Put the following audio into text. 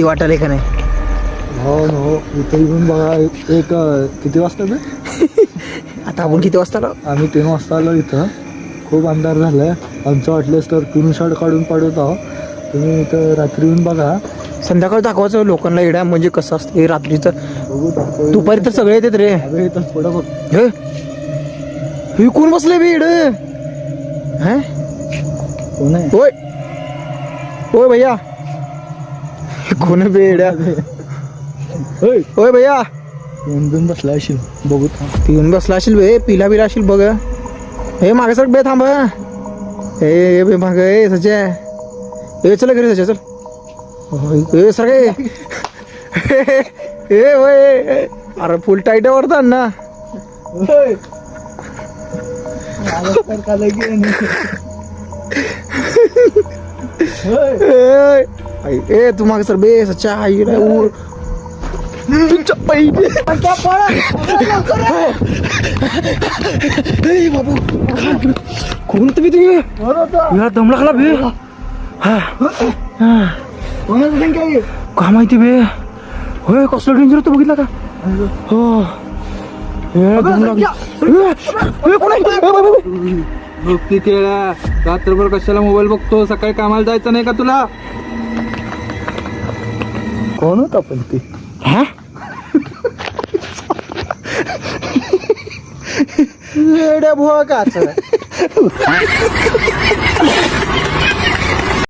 भीती वाटायला का नाही? हो हो, इथे येऊन बघा. एक किती वाजता ते? आता आपण किती वाजता आलो? आम्ही 3 वाजता आलो. इथं खूप अंधार झालाय. आमचं वाटलंच तर पिऊन शॉट काढून पाडवत आहो. तुम्ही इथं रात्री येऊन बघा. संध्याकाळी दाखवायचं लोकांना येड्या म्हणजे कसं असतं हे रात्रीचं. बघू दुपारी तर सगळे येतात रे. अगं इथं थोडं बघ. हे कोण बसले बे इड? कोण आहे? होय होय भैया. कोण बे इड्या? होय भैया. येऊन बसला असेल. बघू पिऊन बसला असेल बे. पिला बिला असेल बघ. हे मागे सर बे थांब. हे बे माग सच्या. हे चल घरी सच्या चल. हे सर हे होय. अरे फुल टाईट आहे वरता ना. ए तू मागे सर बे सच्या. आई बाबू कोण तुम्ही तुम्ही दमला खाला बे. का माहिती बे. होय कसलं डेंजर होतं बघितलं का? हो रात्रभर कशाला मोबाईल बघतो? सकाळी कामाला जायचं नाही का तुला? कोण होता पण ते? येड्या भुवा काच